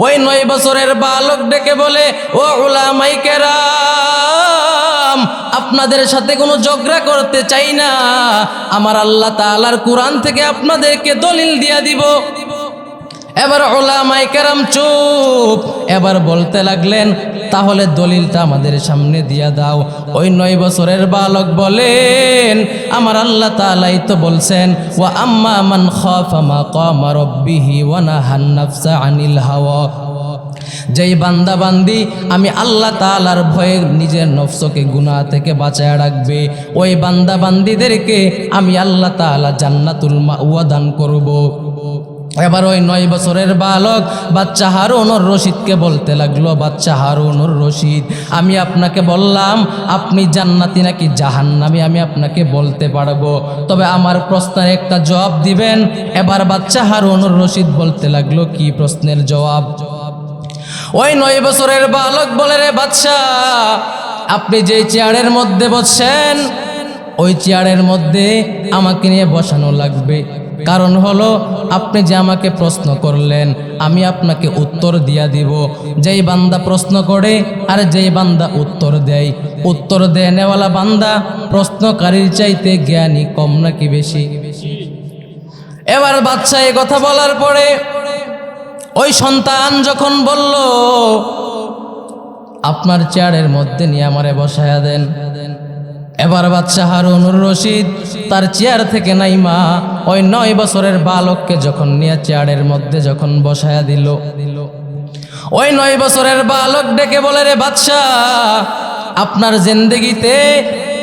ওই 9 বছরের বালক ডেকে বলে, ও উলামায়ে কেরাম, আপনাদের সাথে কোনো ঝগড়া করতে চাই না, আমার আল্লাহ তাআলার কোরআন থেকে আপনাদেরকে দলিল দিয়া দিব। এবার উলামায়ে কেরাম চুপ। এবার বলতে লাগলেন, তাহলে দলিলটা আমাদের সামনে দিয়া দাও। ওই 9 বছরের বালক বলেন, আমার আল্লাহ তাআলাই তো বলছেন, ওয়া আম্মা মান খাফা মাকামা রাব্বিহি ওয়া নাহান নাফসা আনিল হাওয়া। যেই বান্দা বান্দি আমি আল্লাহ তাআলার ভয়ে নিজের নফসকে গুনাহ থেকে বাঁচায় রাখবে, ওই বান্দা বান্দিদেরকে আমি আল্লাহ তাআলা জান্নাতুল মাওয়া দান করব। এবার ওই 9 বছরের বালক বাচ্চা হারুনুর রশিদকে বলতে লাগলো, বাচ্চা হারুনুর রশিদ, আমি আপনাকে বললাম আপনি জান্নাতি নাকি জাহান্নামী আমি আপনাকে বলতে পারবো, তবে আমার প্রশ্নের একটা জবাব দিবেন। এবার বাচ্চা হারুনুর রশিদ বলতে লাগলো, কি প্রশ্নের জবাব? ওই 9 বছরের বালক বলে, রে বাদশা, আপনি যে চেয়ারের মধ্যে বসছেন ওই চেয়ারের মধ্যে আমাকে নিয়ে বসানো লাগবে। কারণ হলো আপনি যে আমাকে প্রশ্ন করলেন আমি আপনাকে উত্তর দিয়া দিব। যেই বান্দা প্রশ্ন করে আর যেই বান্দা উত্তর দেয়, উত্তর দেনেওয়ালা বান্দা প্রশ্নকারীর চাইতে জ্ঞানী কম নাকি বেশি? এবার বাদশা এই কথা বলার পরে ওই সন্তান যখন বলল, আপনার চেয়ারের মধ্যে নিয়ে আমারে বসায়া দেন। এবার বাদশা হারুনুর রশিদ তার চেয়ার থেকে নাইমা ওই 9 বছরের বালককে যখন নিয়ে চেয়ারের মধ্যে যখন বসায়া দিল, ওই 9 বছরের বালক ডেকে বলে, রে বাদশা, আপনার জিন্দেগিতে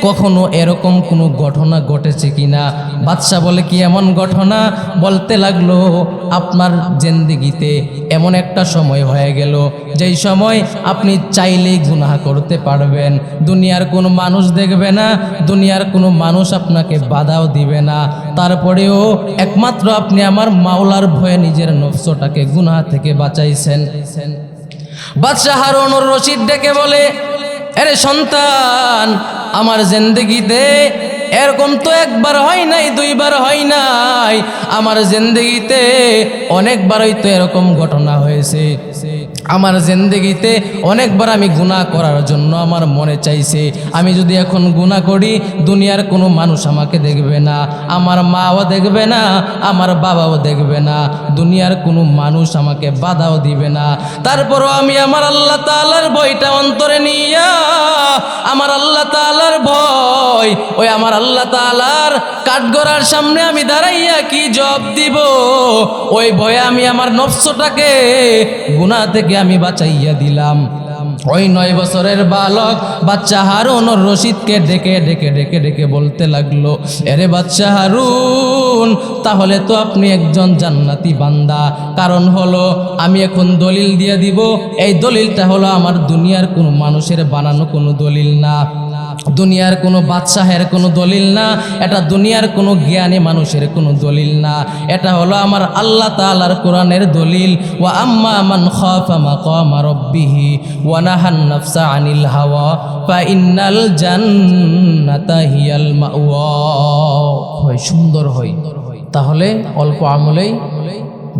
কখনো এরকম কোনো ঘটনা ঘটেছে কিনা? বাদশা বলে, কি এমন ঘটনা? বলতে লাগলো, আপনার জিন্দেগিতে এমন একটা সময় হয়ে গেল যেই সময় আপনি চাইলেই গুনাহ করতে পারবেন, দুনিয়ার কোনো মানুষ দেখবে না, দুনিয়ার কোনো মানুষ আপনাকে বাধাও দিবে না, তারপরেও একমাত্র আপনি আমার মাওলার ভয়ে নিজের নফসটাকে গুনাহ থেকে বাঁচাইছেন। বাদশা হারুনুর রশিদ ডেকে বলে, আরে সন্তান, আমার জিন্দেগিতে এরকম তো একবার হয় নাই, দুইবার হয় নাই, আমার জিন্দেগিতে অনেকবারই তো এরকম ঘটনা হয়েছে। আমার জিন্দেগিতে অনেকবার আমি গুনাহ করার জন্য আমার মনে চাইছে, আমি যদি এখন গুনাহ করি দুনিয়ার কোনো মানুষ আমাকে দেখবে না, আমার মাও দেখবে না, আমার বাবাও দেখবে না, দুনিয়ার কোনো মানুষ আমাকে বাধাও দিবে না, তারপরও আমি আমার আল্লাহ তাআলার ভয়টা অন্তরে নিয়া, আমার আল্লাহ তাআলার ভয়, ওই আমার আল্লাহ তাআলার কাঠগড়ার সামনে আমি দাঁড়াইয়া কি জবাব দিব, ওই ভয়ে আমি আমার নফসটাকে গুনাহ থেকে আমি বাঁচাইয়া দিলাম। ওই 9 বছরের বালক বাচ্চা হারুনুর রশিদকে ডেকে ডেকে ডেকে ডেকে বলতে লাগলো, আরে বাচ্চা হারুন, তাহলে তো আপনি একজন জান্নাতি বান্দা। কারণ হলো আমি এখন দলিল দিয়ে দিব, এই দলিলটা হলো আমার দুনিয়ার কোনো মানুষের বানানো কোনো দলিল না, দুনিয়ার কোনো বাদশাহের কোনো দলিল না, এটা দুনিয়ার কোনো জ্ঞানী মানুষের কোনো দলিল না, এটা হলো আমার আল্লাহ তাআলার কোরআনের দলিল। ওয়া আম্মা মান খাফা মাকামা রাব্বিহি ওয়া নাহান নাফসা আনিল হাওয়া ফা ইন্নাল জান্নাতা হিয়াল মাওয়া। হয় সুন্দর হয়, তাহলে অল্প আমলেই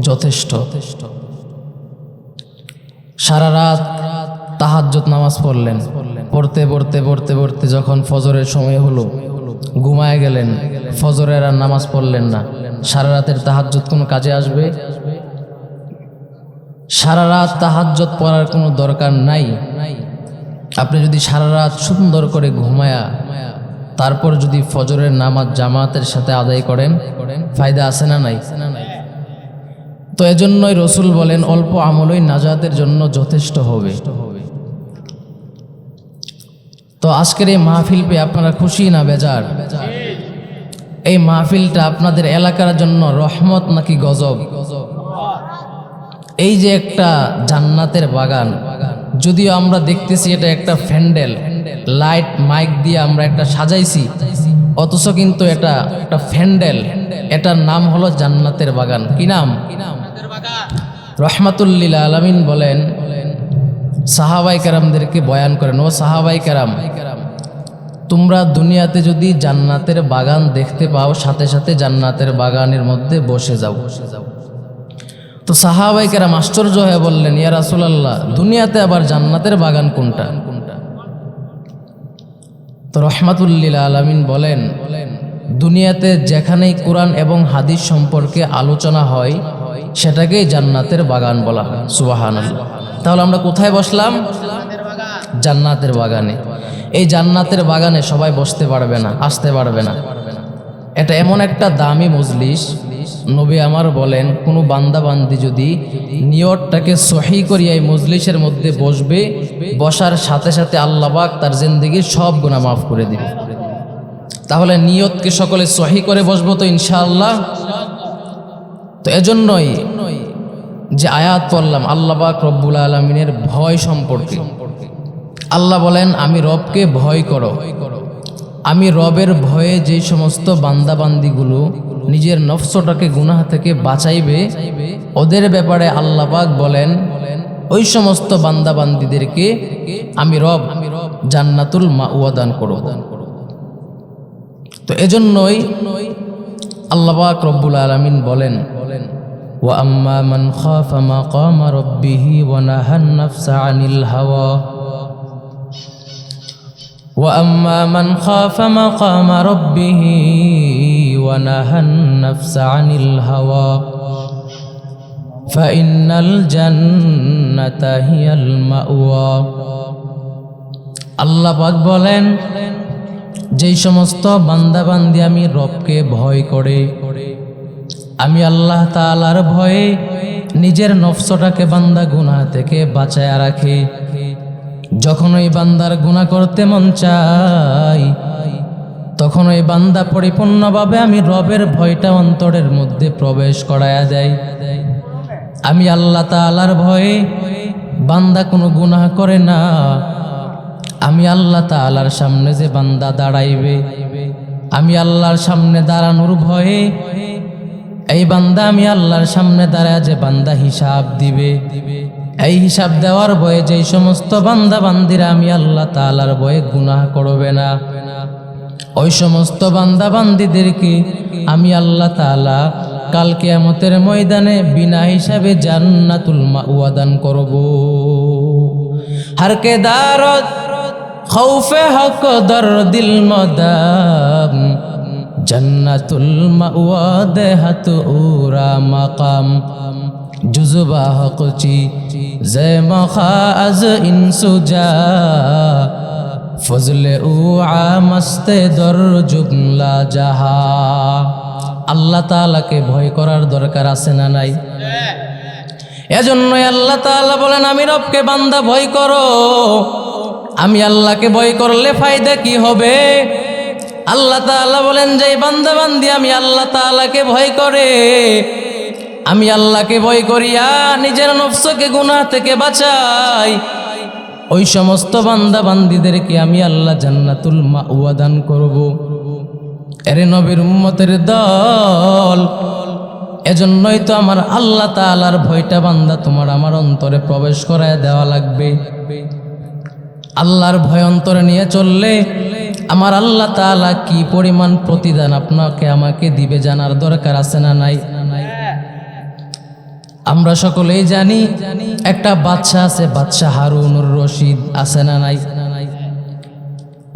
যথেষ্ট। সারা রাত তাহাজ্জুদ নামাজ পড়লেন, পড়তে পড়তে পড়তে পড়তে যখন ফজরের সময় হলো ঘুমায় গেলেন, ফজরের আর নামাজ পড়লেন না। সারা রাতের তাহাজ্জুদ কোনো কাজে আসবে? সারা রাত তাহাজ্জুদ পড়ার কোনো দরকার নাই। আপনি যদি সারা রাত সুন্দর করে ঘুমায়া তারপর যদি ফজরের নামাজ জামাতের সাথে আদায় করেন, ফায়দা আছে না নাই? তো এজন্যই রসুল বলেন অল্প আমলই নাজাতের জন্য যথেষ্ট হবে। তো আজকের এই মাহফিল পেয়ে আপনারা খুশি না বেজার? এই মাহফিলটা আপনাদের এলাকার জন্য রহমত নাকি গজব? এই যে একটা জান্নাতের বাগান, যদিও আমরা দেখতেছি এটা একটা ফ্যান্ডেল, লাইট মাইক দিয়ে আমরা একটা সাজাইছি, অথচ কিন্তু এটা একটা ফ্যান্ডেল, এটার নাম হলো জান্নাতের বাগান। কি নাম? রহমাতুল লিল আলামিন বলেন, সাহাবায়ে কেরামদেরকে বয়ান করেন, ও সাহাবায়ে কেরাম, তোমরা দুনিয়াতে যদি জান্নাতের বাগান দেখতে পাও, সাথে সাথে জান্নাতের বাগানের মধ্যে বসে যাও। তো তো সাহাবায়ে কেরাম আশ্চর্য হয়ে বললেন, ইয়া রাসূলুল্লাহ, দুনিয়াতে আবার জান্নাতের বাগান কোনটা? তো রাহমাতুল লিল আলামিন বলেন, দুনিয়াতে যেখানেই কোরআন এবং হাদিস সম্পর্কে আলোচনা হয় সেটাকেই জান্নাতের বাগান বলা হয়। সুবহানাল্লাহ। তাহলে আমরা কোথায় বসলাম? জান্নাতের বাগানে। এই জান্নাতের বাগানে সবাই বসতে পারবে না, আসতে পারবে না। এটা এমন একটা দামি মজলিস, নবী আমার বলেন, কোনো বান্দা বান্দি যদি নিয়তটাকে সহি করিয়া এই মজলিসের মধ্যে বসবে, বসার সাথে সাথে আল্লাহ পাক তার জিন্দেগির সব গুনাহ মাফ করে দিবে। তাহলে নিয়তকে সকলে সহি করে বসবো তো ইনশাআল্লাহ। তো এজন্যই যে আয়াত পড়লাম আল্লাহ পাক রব্বুল আলামিনের ভয় সম্পর্কে, আল্লাহ বলেন, আমি রবকে ভয় করো। আমি রবের ভয়ে যে সমস্ত বান্দাবান্দিগুলো নিজের নফসটাকে গুনাহ থেকে বাঁচাইবে, ওদের ব্যাপারে আল্লাহ পাক বলেন, ওই সমস্ত বান্দাবান্দিদেরকে আমি রব জান্নাতুল মাওয়া দান করব। তো এজন্যই আল্লাহ পাক রব্বুল আলামিন বলেন, ওয়া আম্মা মান খাফা মাকামা রাব্বিহি ওয়া নাহান নাফসা আনিল হাওয়া وأما من خاف مقام ربه ونهى النفس عن الهوى فإن الجنة هي المأوى। আল্লাহ পাক বলেন, যেই সমস্ত বান্দা বান্দি আমি রবকে ভয় করে, আমি আল্লাহ তাআলার ভয়ে নিজের নফসটাকে বান্দা গুনাহ থেকে বাঁচায়া রাখে, যখন ওই বান্দার গুনাহ করতে মন চাই, তখন ওই বান্দা পরিপূর্ণভাবে আমি রবের ভয়টা অন্তরের মধ্যে প্রবেশ করায়া দেয়। আমি আল্লাহ তাআলার ভয়ে বান্দা কোনো গুনাহ করে না। আমি আল্লাহ তাআলার সামনে যে বান্দা দাঁড়াইবে, আমি আল্লাহর সামনে দাঁড়ানোর ভয়ে এই বান্দা আমি আল্লাহর সামনে দাঁড়ায় যে বান্দা হিসাব দিবে, এই হিসাব দেওয়ার ভয়ে যেই সমস্ত বান্দা বান্দিরা আমি আল্লাহ তাআলার ভয়ে গুনাহ করবে না, ওই সমস্ত বান্দা বান্দিদেরকে আমি আল্লাহ তাআলা কাল কিয়ামতের ময়দানে বিনা হিসাবে জান্নাতুল মাওয়া দান করব। হর কে দারত খৌফে হক দরদিল মদাম জান্নাতুল মাওয়া দেহাত উরা মাকাম জুজবা হকচি জে মখাজ ইনসুজা ফজলে উ আমস্তে দর জুমলা জাহা। আল্লাহ তাআলাকে ভয় করার দরকার আছে না নাই? এজন্যই আল্লাহ তাআলা বলেন, আমি রবকে বান্দা ভয় করো। আমি আল্লাহকে ভয় করলে ফায়দা কি হবে? আল্লাহ তাআলা বলেন, যে বান্দা বান্দি আমি আল্লাহ তাআলাকে ভয় করে, আমি আল্লাহকে ভয় করিয়া নিজের নফসকে গুনাহ থেকে বাঁচাই, ওই সমস্ত বান্দা বান্দিদেরকে আমি আল্লাহ জান্নাতুল মাওয়া দান করব। এরে নবীর উম্মতের দল, এজন্যই তো আমার আল্লাহ তাআলার ভয়টা বান্দা তোমার আমার অন্তরে প্রবেশ করায় দেওয়া লাগবে। আল্লাহর ভয় অন্তরে নিয়ে চললে আমার আল্লাহ তাআলা কি পরিমাণ প্রতিদান আপনাকে আমাকে দিবে জানার দরকার আছে না নাই? আমরা সকলেই জানি একটা বাদশা আছে, বাদশা হারুনুর রশিদ, আছে না নাই?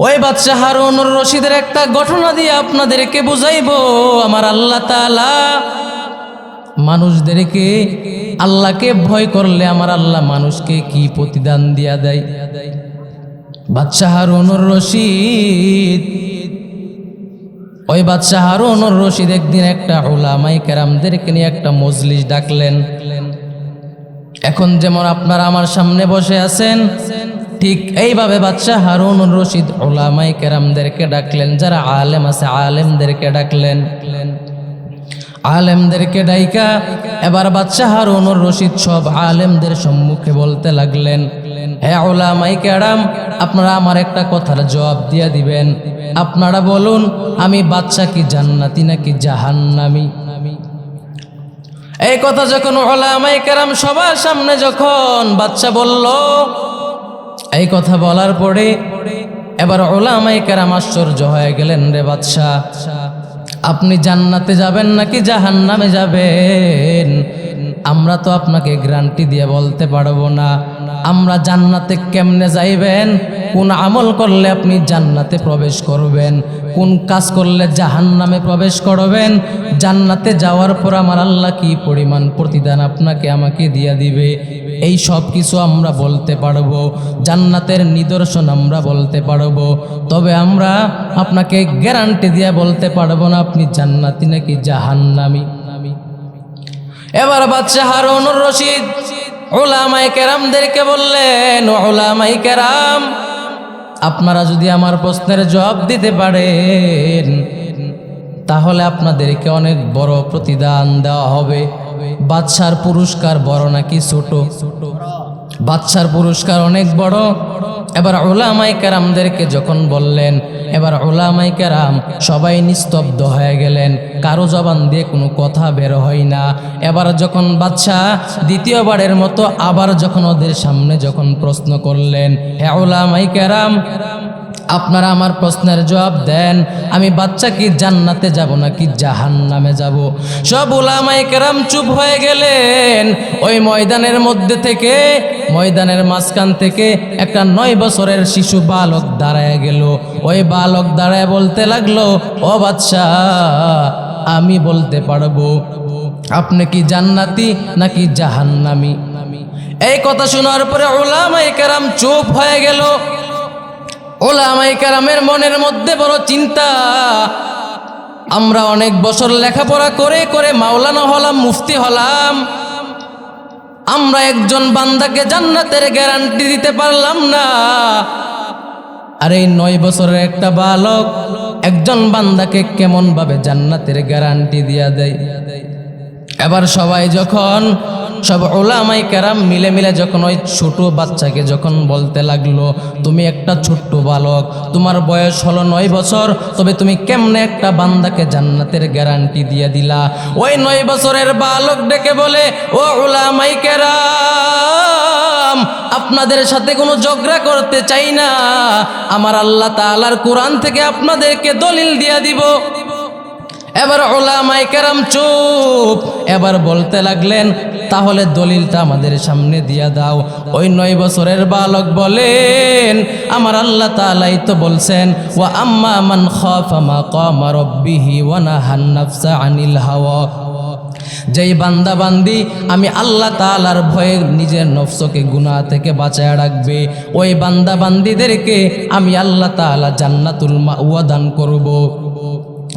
ওই বাদশা হারুনুর রশিদের একটা ঘটনা দিয়ে আপনাদেরকে বুঝাইবো আমার আল্লাহ তাআলা মানুষদেরকে আল্লাহকে ভয় করলে আমার আল্লাহ মানুষকে কি প্রতিদান দিয়া দেয়। বাদশা হারুনুর রশিদ, ওই বাদশা হারুনুর রশিদ একদিন একটা উলামায়ে কেরামদেরকে নিয়ে একটা মজলিস ডাকলেন। এখন যেমন আপনারা আমার সামনে বসে আছেন, ঠিক এইভাবে বাদশা হারুনুর রশিদ উলামায়ে কেরামদেরকে ডাকলেন, যারা আলেম আছে আলেমদেরকে ডাকলেন। আলেমদেরকে ডাইকা এবার বাদশা হারুনুর রশিদ সব আলেমদের সম্মুখে বলতে লাগলেন, হে উলামায়ে কেরাম, আপনারা আমার একটা কথার জবাব দিয়ে দিবেন। আপনারা বলুন, আমি বাদশা কি জান্নাতি নাকি জাহান্নামী? এই কথা যখন উলামায়ে কেরাম সবার সামনে যখন বাদশা বলল, এই কথা বলার পরে এবার উলামায়ে কেরাম আশ্চর্য হয়ে গেলেন, রে বাদশা, আপনি জান্নাতে যাবেন নাকি জাহান্নামে যাবেন? আমরা তো আপনাকে গ্যারান্টি দিয়ে বলতে পারবো না আমরা জান্নাতে কেমনে যাইবেন, কোন আমল করলে আপনি জান্নাতে প্রবেশ করবেন, কোন কাজ করলে জাহান্নামে প্রবেশ করবেন, জান্নাতে যাওয়ার পর আমার আল্লাহ কি পরিমাণ প্রতিদান আপনাকে আমাকে দিয়ে দিবে, এই সব কিছু আমরা বলতে পারবো, জান্নাতের নিদর্শন আমরা বলতে পারবো। তবে আমরা আপনাকে গ্যারান্টি দিয়ে বলতে পারবো না আপনি জান্নাতি নাকি জাহান্নামী। এবার বাদশা হারুনুর রশিদ উলামায়ে কেরামদেরকে বললেন, উলামায়ে কেরাম, আপনারা যদি আমার প্রশ্নের জবাব দিতে পারেন তাহলে আপনাদেরকে অনেক বড় প্রতিদান দেওয়া হবে। বাদশার পুরস্কার বড় নাকি ছোট? বাদশার পুরস্কার অনেক বড়। এবার উলামায়ে কেরামদেরকে যখন বললেন, এবার উলামায়ে কেরাম সবাই নিস্তব্ধ হয়ে গেলেন, কারো জবান দিয়ে কোনো কথা বের হয় না। এবার যখন বাদশা দ্বিতীয়বারের মতো আবার যখন ওদের সামনে যখন প্রশ্ন করলেন, হে উলামায়ে কেরাম, আপনারা আমার প্রশ্নের জবাব দেন, আমি বাচ্চা কি জান্নাতে যাব নাকি জাহান্নামে যাব? সব উলামায়ে কেরাম চুপ হয়ে গেলেন। ওই ময়দানের মধ্যে থেকে, ময়দানের মাঝখান থেকে একটা 9 বছরের শিশু বালক দাঁড়ায় গেল। ওই বালক দাঁড়ায় বলতে লাগলো, ও বাদশা, আমি বলতে পারবো আপনি কি জান্নাতি নাকি জাহান্নামী? এই কথা শোনার পরে উলামায়ে কেরাম চুপ হয়ে গেল। উলামায়ে কেরামের মনের মধ্যে বড় চিন্তা, আমরা অনেক বছর লেখাপড়া করে করে মাওলানা হলাম, মুফতি হলাম, আমরা একজন বান্দাকে জান্নাতের গ্যারান্টি দিতে পারলাম না, আর এই 9 বছরের একটা বালক একজন বান্দাকে কেমন ভাবে জান্নাতের গ্যারান্টি দিয়া দেয়? এবার সবাই যখন, সব উলামায়ে কেরাম মিলে মিলে যখন ওই ছোট বাচ্চাকে যখন বলতে লাগলো, তুমি একটা ছোট্ট বালক, তোমার বয়স হলো 9 বছর, তবে তুমি কেমনে একটা বান্দাকে জান্নাতের গ্যারান্টি দিয়ে দিলা? ওই 9 বছরের বালক ডেকে বলে, ও উলামায়ে কেরাম, আপনাদের সাথে কোনো ঝগড়া করতে চাই না, আমার আল্লাহ তাআলার কোরআন থেকে আপনাদেরকে দলিল দিয়ে দিব। এবার উলামায়ে কেরাম চুপ। এবার বলতে লাগলেন, তাহলে দলিলটা আমাদের সামনে দিয়া দাও। ওই 9 বছরের বালক বলেন, আমার আল্লাহ তাআলাই তো বলছেন, ওয়া আম্মা মান খাফা মাকামা রাব্বিহি ওয়া নাহান নাফসা আনিল হাওয়া, যেই বান্দা বান্দি আমি আল্লাহ তাআলার ভয়ে নিজের নফসকে গুনাহ থেকে বাঁচায় রাখবে, ওই বান্দা বান্দিদেরকে আমি আল্লাহ তাআলা জান্নাতুল মাওয়া দান করব।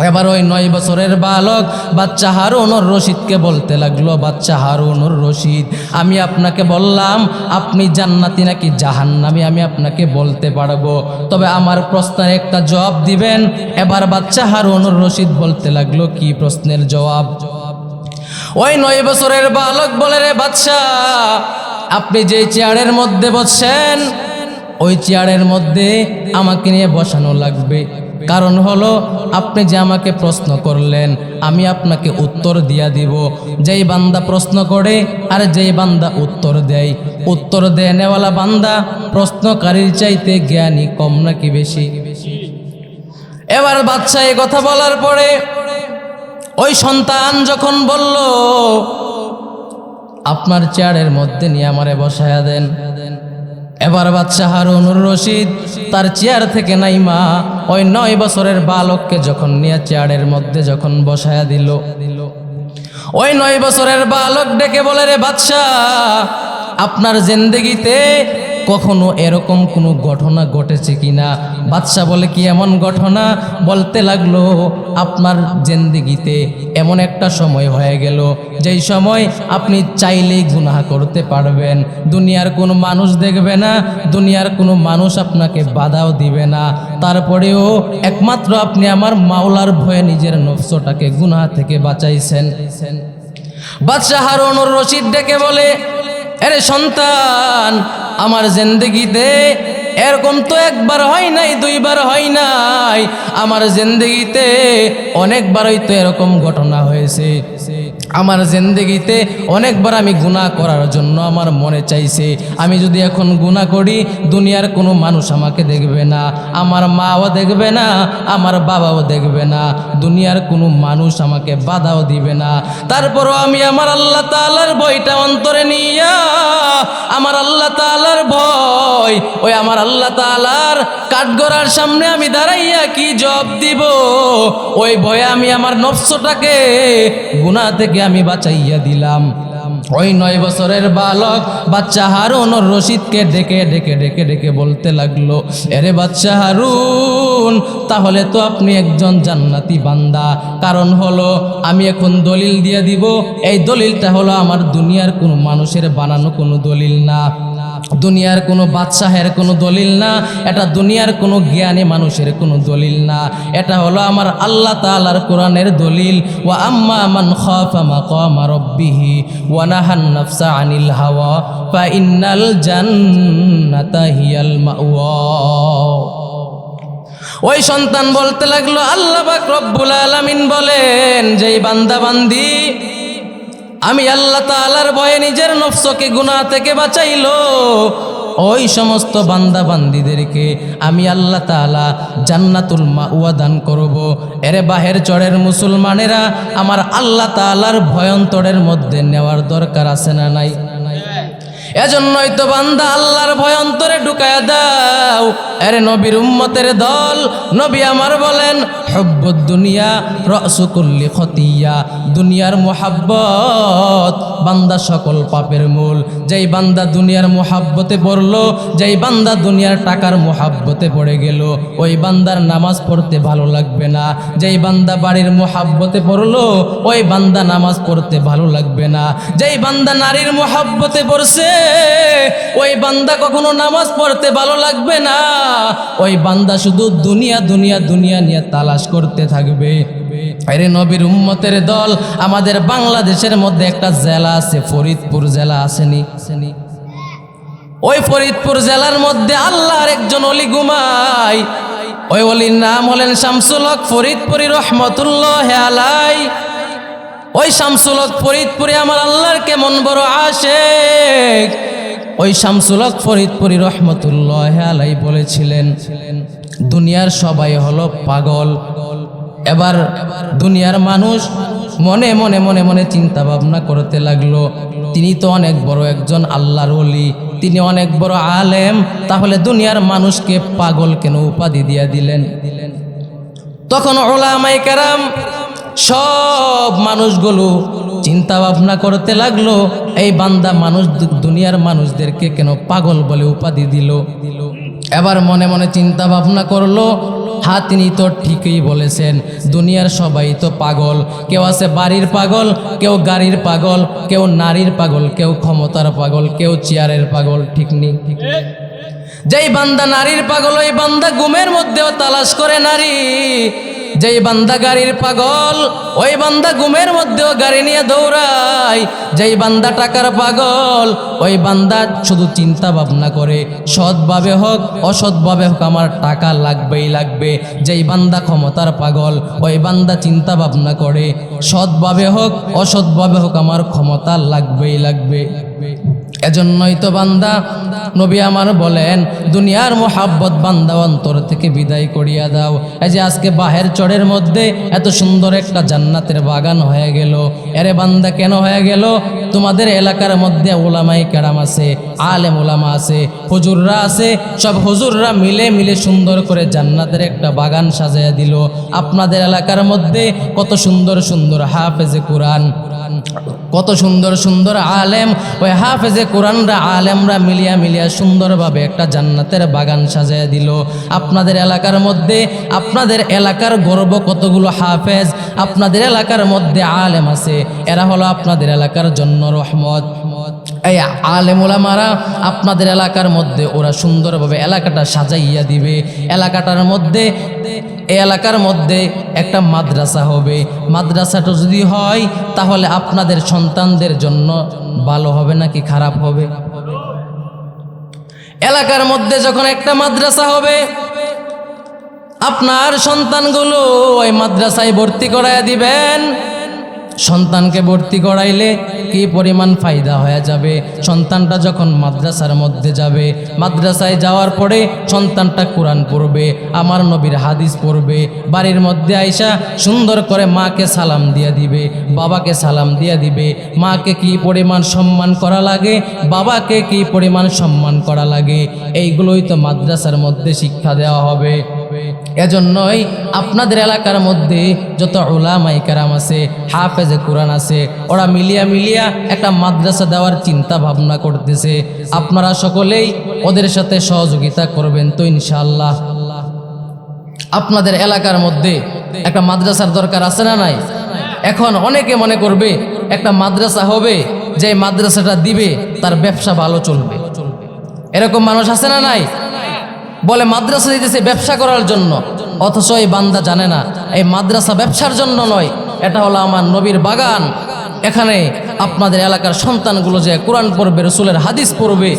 এবার ওই 9 বছরের বালক বাচ্চা হারুনুর রশিদকে বলতে লাগলো, বাচ্চা হারুনুর রশিদ, আমি আপনাকে বললাম আপনি জান্নাতি নাকি জাহান্নামী আমি আপনাকে বলতে পারবো, তবে আমার প্রশ্নের একটা জবাব দিবেন। এবার বাচ্চা হারুনুর রশিদ বলতে লাগলো, কি প্রশ্নের জবাব? ওই 9 বছরের বালক বলে, রে বাদশা, আপনি যে চেয়ারের মধ্যে বসছেন ওই চেয়ারের মধ্যে আমাকে নিয়ে বসানো লাগবে, কারণ হলো আপনি যে আমাকে প্রশ্ন করলেন আমি আপনাকে উত্তর দিয়া দিব। যেই বান্দা প্রশ্ন করে আর যেই বান্দা উত্তর দেয়, উত্তর দেনেওয়ালা বান্দা প্রশ্নকারীর চাইতে জ্ঞানী কম নাকি বেশি? এবার বাদশা এই কথা বলার পরে ওই সন্তান যখন বলল, আপনার চেয়ারের মধ্যে নিয়ে আমারে বসায়া দেন। এবার বাদশা হারুনুর রশিদ তার চেয়ার থেকে নাইমা ওই 9 বছরের বালককে যখন নিয়ে চেয়ারের মধ্যে যখন বসায়া দিল, ওই 9 বছরের বালক ডেকে বলে, রে বাদশা, আপনার জিন্দেগিতে কখনো এরকম কোনো ঘটনা ঘটেছে কিনা? বাদশা বলে, কি এমন ঘটনা? বলতে লাগলো, আপনার জিন্দেগিতে এমন একটা সময় হয়ে গেল যেই সময় আপনি চাইলেই গুনাহ করতে পারবেন, দুনিয়ার কোনো মানুষ দেখবে না, দুনিয়ার কোনো মানুষ আপনাকে বাধাও দিবে না, তারপরেও একমাত্র আপনি আমার মাওলার ভয়ে নিজের নফসটাকে গুনাহ থেকে বাঁচাইছেন। বাদশা হারুনুর রশিদ ডেকে বলে, আরে সন্তান, আমার জিন্দেগিতে এরকম তো একবার হয় নাই, দুইবার হয় নাই, আমার জিন্দেগিতে অনেকবারই তো এরকম ঘটনা হয়েছে। আমার জিন্দেগিতে অনেকবার আমি গুনাহ করার জন্য আমার মনে চাইছে, আমি যদি এখন গুনাহ করি দুনিয়ার কোনো মানুষ আমাকে দেখবে না, আমার মাও দেখবে না, আমার বাবাও দেখবে না, দুনিয়ার কোনো মানুষ আমাকে বাধাও দিবে না। তারপরও আমি আমার আল্লাহ তাআলার ভয়টা অন্তরে নিয়া, আমার আল্লাহ তাআলার ভয়, ওই আমার আল্লাহ তাআলার কাঠগড়ার সামনে আমি দাঁড়াইয়া কি জবাব দিব, ওই ভয়ে আমি আমার নফসটাকে গুনাহ থেকে আমি বাঁচাইয়া দিলাম। ওই 9 বছরের বালক বাচ্চা হারুন ওর রশিদকে ডেকে ডেকে ডেকে ডেকে বলতে লাগলো, এরে বাচ্চা হারুন, তাহলে তো আপনি একজন জান্নাতি বান্দা। কারণ হলো আমি এখন দলিল দিয়ে দিব, এই দলিলটা হলো আমার দুনিয়ার কোনো মানুষের বানানো কোনো দলিল না, দুনিয়ার কোনো বাদশাহের কোনো দলিল না, এটা দুনিয়ার কোনো জ্ঞানী মানুষের কোনো দলিল না, এটা হলো আমার আল্লাহ তাআলার কোরআনের দলিল। ওয়া আম্মা মান খাফা মাকামা রাব্বিহি ওয়া নাহান নাফসা আনিল হাওয়া ফা ইন্নাল জান্নাতা হিয়াল মাওয়া। ওই সন্তান বলতে লাগলো, আল্লাহ পাক রব্বুল আলামিন বলেন, যেই বান্দা বান্দি আমি আল্লাহ তাআলার ভয়ে নিজের নফসকে গুনাহ থেকে বাঁচাইলো, ওই সমস্ত বান্দা বান্দিদেরকে আমি আল্লাহ তাআলা জান্নাতুল মাওয়া দান করব। এরে বাহের চরের মুসলমানেরা, আমার আল্লাহ তাআলার ভয়ন্তরের মধ্যে নেওয়ার দরকার আছে না নাই? এজন্যই তো বান্দা আল্লাহর ভয়ন্তরে ঢুকায়া দাও। এরে নবীর উম্মতের দল, নবী আমার বলেন, হুব্বুদ দুনিয়া রাসু কুল্লি খতিয়া, দুনিয়ার মুহাব্বত বান্দা সকল পাপের মূল। যেই বান্দা দুনিয়ার মুহাব্বতে পড়লো, যেই বান্দা দুনিয়ার টাকার মুহাব্বতে পড়ে গেল, ওই বান্দার নামাজ পড়তে ভালো লাগবে না। যেই বান্দা বাড়ির মুহাব্বতে পড়লো, ওই বান্দা নামাজ পড়তে ভালো লাগবে না। যেই বান্দা নারীর মুহাব্বতে পড়ছে, ওই বান্দা কখনো নামাজ পড়তে ভালো লাগবে না। ওই বান্দা শুধু দুনিয়া দুনিয়া দুনিয়া নিয়ে তালাশ করতে থাকবে। আরে নবীর উম্মতের দল, আমাদের বাংলাদেশের মধ্যে একটা জেলা আছে, ফরিদপুর জেলা আসেনি? ওই ফরিদপুর জেলার মধ্যে আল্লাহর একজন ওলি ঘুমায়। ওই ওলির নাম হলেন শামসুল হক ফরিদপুরি রহমতুল্লাহ আলাই। ওই শামসুল হক ফরিদপুরি আমার আল্লাহর কেমন বড় আশেক। ওই শামসুল হক ফরিদপুরি রহমতুল্লাহ আলাই বলেছিলেন, দুনিয়ার সবাই হলো পাগল। এবার দুনিয়ার মানুষ মনে মনে মনে মনে চিন্তা ভাবনা করতে লাগলো, তিনি তো অনেক বড় একজন আল্লাহর ওলি, তিনি অনেক বড় আলেম, তাহলে দুনিয়ার মানুষকে পাগল কেন উপাধি দিয়া দিলেন? তখন উলামায়ে কেরাম সব মানুষগুলো চিন্তা ভাবনা করতে লাগলো, এই বান্দা মানুষ দুনিয়ার মানুষদেরকে কেন পাগল বলে উপাধি দিল? এবার মনে মনে চিন্তা ভাবনা করলো, হ্যাঁ তিনি তো ঠিকই বলেছেন, দুনিয়ার সবাই তো পাগল। কেউ আছে বাড়ির পাগল, কেউ গাড়ির পাগল, কেউ নারীর পাগল, কেউ ক্ষমতার পাগল, কেউ চেয়ারের পাগল, ঠিক নেই? যেই বান্দা নারীর পাগল, ওই বান্দা ঘুমের মধ্যেও তালাশ করে নারী। যেই বান্দা গাড়ির পাগল, ওই বান্দা ঘুমের মধ্যেও গাড়ি নিয়ে দৌড়ায়। যেই বান্দা টাকার পাগল, ওই বান্দা শুধু চিন্তা ভাবনা করে, সৎভাবে হোক অসৎভাবে হোক আমার টাকা লাগবেই লাগবে। যেই বান্দা ক্ষমতার পাগল, ওই বান্দা চিন্তা ভাবনা করে, সৎভাবে হোক অসৎভাবে হোক আমার ক্ষমতা লাগবেই লাগবে। এজন্যই তো বান্দা নবী আমার বলেন, দুনিয়ার মোহাব্বত বান্দা অন্তর থেকে বিদায় করিয়া দাও। এই যে আজকে বাহের চরের মধ্যে এত সুন্দর একটা জান্নাতের বাগান হয়ে গেল, এরে বান্দা কেন হয়ে গেল? তোমাদের এলাকার মধ্যে ওলামায়ে কেরাম আছে, আলেম ওলামা আছে, হুজুররা আছে, সব হুজুররা মিলে মিলে সুন্দর করে জান্নাতের একটা বাগান সাজাইয়া দিল। আপনাদের এলাকার মধ্যে কত সুন্দর সুন্দর হাফেজে কোরআন, কত সুন্দর সুন্দর আলেম, ওই হাফেজে কোরআনরা আলেমরা মিলিয়া মিলিয়া সুন্দরভাবে একটা জান্নাতের বাগান সাজাইয়া দিল। আপনাদের এলাকার মধ্যে, আপনাদের এলাকার গর্ব কতগুলো হাফেজ, আপনাদের এলাকার মধ্যে আলেম আছে, এরা হলো আপনাদের এলাকার জন্য রহমত। এই আলেম ওলামারা আপনাদের এলাকার মধ্যে ওরা সুন্দরভাবে এলাকাটা সাজাইয়া দিবে। এলাকাটার মধ্যে, এই এলাকার মধ্যে একটা মাদ্রাসা হবে। মাদ্রাসাটা যদি হয় তাহলে আপনাদের সন্তানদের জন্য ভালো হবে নাকি খারাপ হবে? এলাকার মধ্যে যখন একটা মাদ্রাসা হবে, আপনার সন্তানগুলো ওই মাদ্রাসায় ভর্তি করাইয়া দিবেন। সন্তানকে ভর্তি করাইলে কি পরিমাণ ফায়দা হয়ে যাবে। সন্তানটা যখন মাদ্রাসার মধ্যে যাবে, মাদ্রাসায় যাওয়ার পরে সন্তানটা কোরআন পড়বে, আমার নবীর হাদিস পড়বে, বাড়ির মধ্যে আইসা সুন্দর করে মাকে সালাম দিয়ে দিবে, বাবাকে সালাম দিয়ে দিবে। মাকে কি পরিমাণ সম্মান করা লাগে, বাবাকে কি পরিমাণ সম্মান করা লাগে, এইগুলোই তো মাদ্রাসার মধ্যে শিক্ষা দেওয়া হবে। এজন্যই আপনাদের এলাকার মধ্যে যত উলামায়ে কেরাম আছে, হাফেজে কোরআন আছে, ওরা মিলিয়া একটা মাদ্রাসা দেওয়ার চিন্তা ভাবনা করতেছে। আপনারা সকলেই ওদের সাথে সহযোগিতা করবেন তো ইনশাআল্লাহ। আপনাদের এলাকার মধ্যে একটা মাদ্রাসার দরকার আছে না নাই? এখন অনেকে মনে করবে একটা মাদ্রাসা হবে, যে মাদ্রাসাটা দিবে তার ব্যবসা ভালো চলবে। এরকম মানুষ আছে না নাই? বলে মাদ্রাসা দিতেছে ব্যবসা করার জন্য, অথচ এই বান্দা জানে না এই মাদ্রাসা ব্যবসার জন্য নয়, এটা হলো আমার নবীর বাগান। এখানে আপনাদের এলাকার সন্তানগুলো যে কোরআন পড়বে, রসুলের হাদিস পড়বে,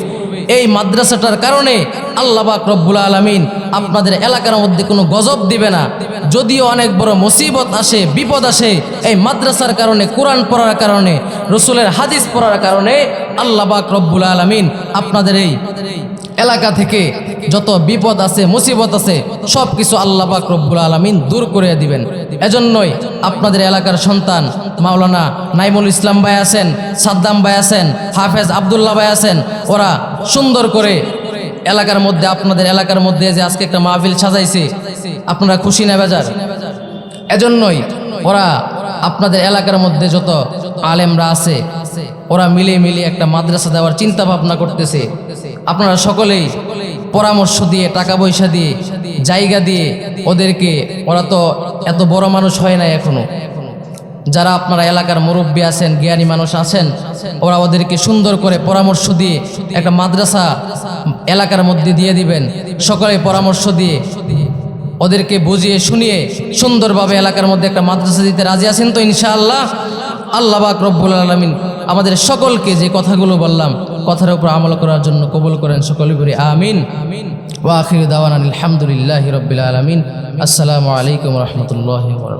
এই মাদ্রাসাটার কারণে আল্লাহ পাক রব্বুল আলামিন আপনাদের এলাকার মধ্যে কোনো গজব দিবে না। যদিও অনেক বড় মুসিবত আসে, বিপদ আসে, এই মাদ্রাসার কারণে, কোরআন পড়ার কারণে, রসুলের হাদিস পড়ার কারণে আল্লাহ পাক রব্বুল আলামিন আপনাদের এই এলাকা থেকে যত বিপদ আছে, মুসিবত আছে, সব কিছু আল্লাহ পাক রব্বুল আলামিন দূর করে দিবেন। এজন্যই আপনাদের এলাকার সন্তান মাওলানা নাইমুল ইসলাম ভাই আছেন, সাদ্দাম ভাই আছেন, হাফেজ আব্দুল্লাহ ভাই আছেন, ওরা সুন্দর করে এলাকার মধ্যে, আপনাদের এলাকার মধ্যে যে আজকে একটা মাহফিল সাজাইছে, আপনারা খুশি না বেজার? এজন্যই ওরা আপনাদের এলাকার মধ্যে যত আলেমরা আছে, ওরা মিলিয়ে একটা মাদ্রাসা দেওয়ার চিন্তা ভাবনা করতেছে। আপনারা সকলেই পরামর্শ দিয়ে, টাকা পয়সা দিয়ে, জায়গা দিয়ে ওদেরকে, ওরা তো এত বড় মানুষ হয় না এখনো, যারা আপনারা এলাকার মুরব্বী আছেন, জ্ঞানী মানুষ আছেন, ওরা ওদেরকে সুন্দর করে পরামর্শ দিয়ে একটা মাদ্রাসা এলাকার মধ্যে দিয়ে দিবেন। সকলে পরামর্শ দিয়ে ওদেরকে বুঝিয়ে শুনিয়ে সুন্দরভাবে এলাকার মধ্যে একটা মাদ্রাসা দিতে রাজি আছেন তো ইনশাআল্লাহ? আল্লাহ পাক রব্বুল আলামিন আমাদের সকলকে যে কথাগুলো বললাম, কথার উপর আমল করার জন্য কবুল করেন, সকলে বলি আমিন। ওয়া আখিরু দাওয়ানা আলহামদুলিল্লাহি রাব্বিল আলামিন। আসসালামু আলাইকুম ওয়া রাহমাতুল্লাহি ওয়া বারাকাতুহু।